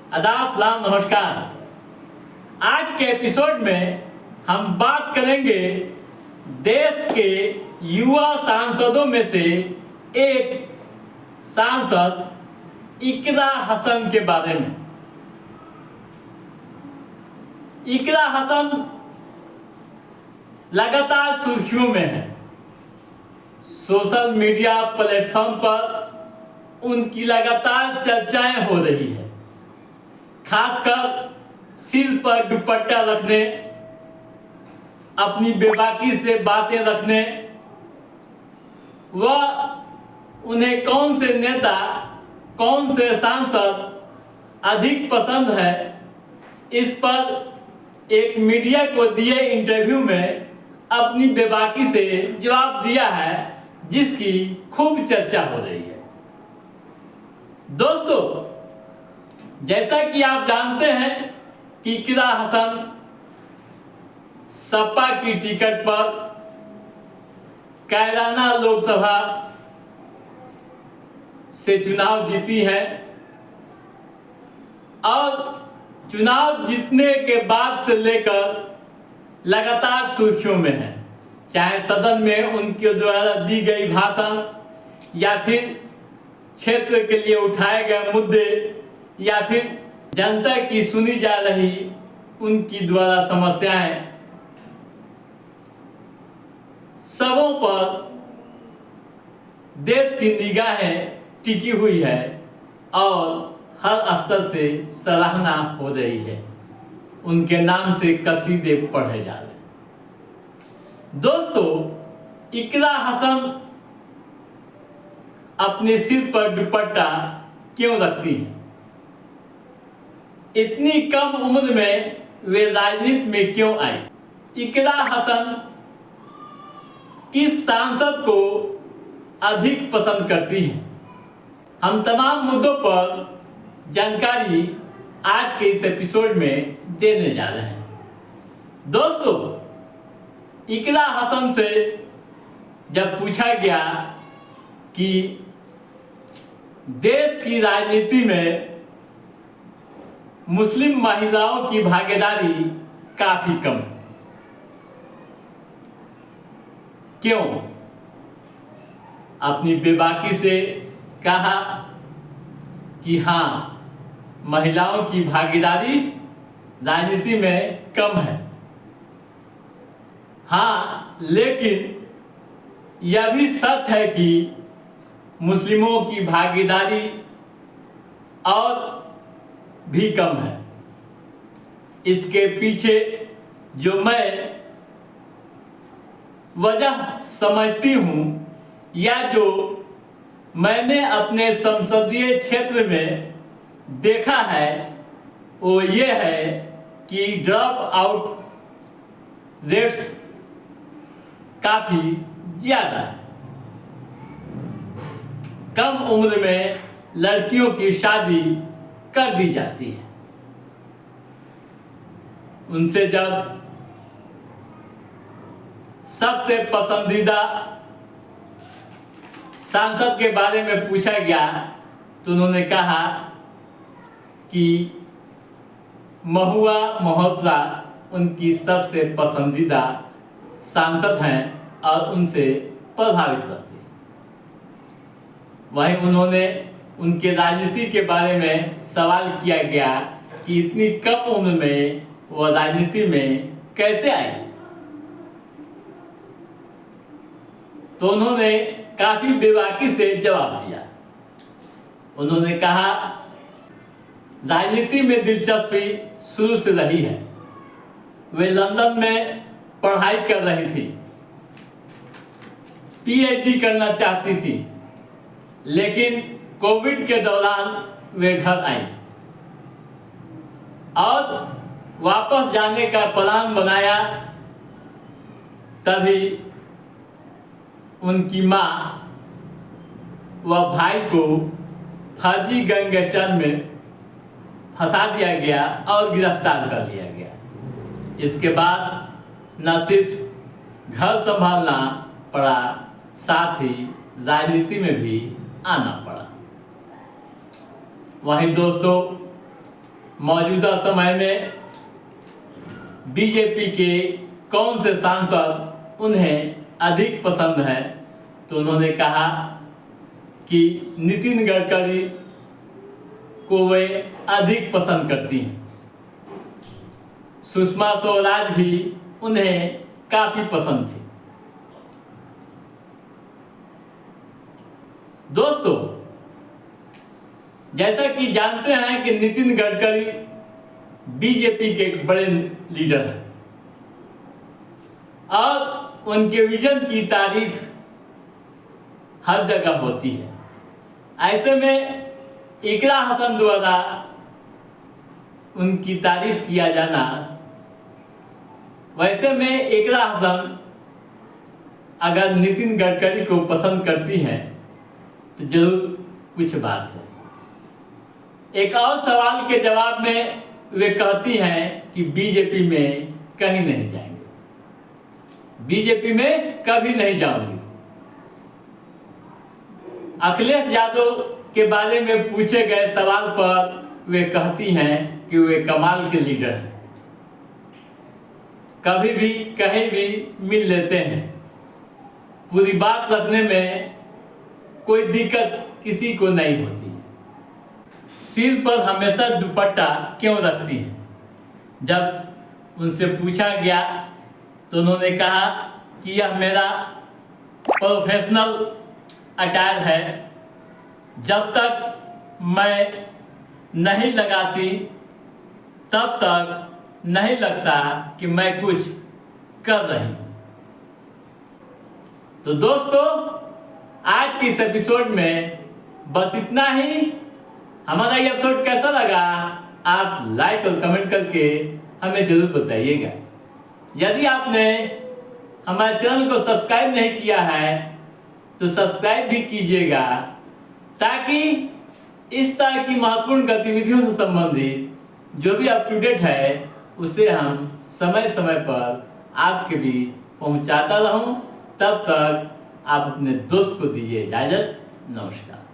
आदाब, सलाम, नमस्कार। आज के एपिसोड में हम बात करेंगे देश के युवा सांसदों में से एक सांसद इकरा हसन के बारे में। इकरा हसन लगातार सुर्खियों में है। सोशल मीडिया प्लेटफॉर्म पर उनकी लगातार चर्चाएं हो रही है, खासकर सिर पर दुपट्टा रखने, अपनी बेबाकी से बातें रखने, वह उन्हें कौन से नेता, कौन से सांसद अधिक पसंद है, इस पर एक मीडिया को दिए इंटरव्यू में अपनी बेबाकी से जवाब दिया है, जिसकी खूब चर्चा हो रही है। दोस्तों, जैसा कि आप जानते हैं कि इकरा हसन सपा की टिकट पर कैराना लोकसभा से चुनाव जीती है और चुनाव जीतने के बाद से लेकर लगातार सुर्खियों में है। चाहे सदन में उनके द्वारा दी गई भाषण, या फिर क्षेत्र के लिए उठाए गए मुद्दे, या फिर जनता की सुनी जा रही उनकी द्वारा समस्याएं, सबों पर देश की निगाहें टिकी हुई है और हर स्तर से सराहना हो रही है। उनके नाम से कसीदे पढ़े जा रहे हैं। दोस्तों, इकरा हसन अपने सिर पर दुपट्टा क्यों रखती हैं? इतनी कम उम्र में वे राजनीति में क्यों आई? इकरा हसन किस सांसद को अधिक पसंद करती हैं? हम तमाम मुद्दों पर जानकारी आज के इस एपिसोड में देने जा रहे हैं। दोस्तों, इकरा हसन से जब पूछा गया कि देश की राजनीति में मुस्लिम महिलाओं की भागीदारी काफी कम है, क्यों? अपनी बेबाकी से कहा कि हाँ, महिलाओं की भागीदारी राजनीति में कम है। हाँ, लेकिन यह भी सच है कि मुस्लिमों की भागीदारी और भी कम है। इसके पीछे जो मैं वजह समझती हूँ, या जो मैंने अपने संसदीय क्षेत्र में देखा है, वो ये है कि ड्रॉप आउट रेट्स काफी ज्यादा है। कम उम्र में लड़कियों की शादी कर दी जाती है। उनसे जब सबसे पसंदीदा सांसद के बारे में पूछा गया तो उन्होंने कहा कि महुआ मोहत्रा उनकी सबसे पसंदीदा सांसद हैं और उनसे प्रभावित रहती है। वहीं उन्होंने उनके राजनीति के बारे में सवाल किया गया कि इतनी कम उम्र में वह राजनीति में कैसे आई, तो उन्होंने काफी बेबाकी से जवाब दिया। उन्होंने कहा, राजनीति में दिलचस्पी शुरू से रही है। वे लंदन में पढ़ाई कर रही थी, पीएचडी करना चाहती थी, लेकिन कोविड के दौरान वे घर आई और वापस जाने का प्लान बनाया। तभी उनकी माँ व भाई को फर्जी गैंगस्टर में फंसा दिया गया और गिरफ्तार कर लिया गया। इसके बाद न सिर्फ घर संभालना पड़ा, साथ ही राजनीति में भी आना पड़ा। वहीं दोस्तों, मौजूदा समय में बीजेपी के कौन से सांसद उन्हें अधिक पसंद हैं, तो उन्होंने कहा कि नितिन गडकरी को वे अधिक पसंद करती हैं। सुषमा स्वराज भी उन्हें काफी पसंद थी। दोस्तों, जैसा कि जानते हैं कि नितिन गडकरी बीजेपी के एक बड़े लीडर हैं और उनके विजन की तारीफ हर जगह होती है। ऐसे में इकरा हसन द्वारा उनकी तारीफ किया जाना, वैसे में इकरा हसन अगर नितिन गडकरी को पसंद करती हैं तो जरूर कुछ बात है। एक और सवाल के जवाब में वे कहती हैं कि बीजेपी में कहीं नहीं जाएंगे, बीजेपी में कभी नहीं जाऊंगी। अखिलेश यादव के बारे में पूछे गए सवाल पर वे कहती हैं कि वे कमाल के लीडर हैं, कभी भी कहीं भी मिल लेते हैं, पूरी बात रखने में कोई दिक्कत किसी को नहीं होती। सिर पर हमेशा दुपट्टा क्यों रखती हैं? जब उनसे पूछा गया तो उन्होंने कहा कि यह मेरा प्रोफेशनल अटायर है, जब तक मैं नहीं लगाती तब तक नहीं लगता कि मैं कुछ कर रही हूं। तो दोस्तों, आज के इस एपिसोड में बस इतना ही। हमारा ये एपिसोड कैसा लगा आप लाइक और कमेंट करके हमें जरूर बताइएगा। यदि आपने हमारे चैनल को सब्सक्राइब नहीं किया है तो सब्सक्राइब भी कीजिएगा, ताकि इस तरह की महत्वपूर्ण गतिविधियों से संबंधित जो भी अप टू डेट है उसे हम समय समय पर आपके बीच पहुंचाता रहूं। तब तक आप अपने दोस्त को दीजिए इजाजत। नमस्कार।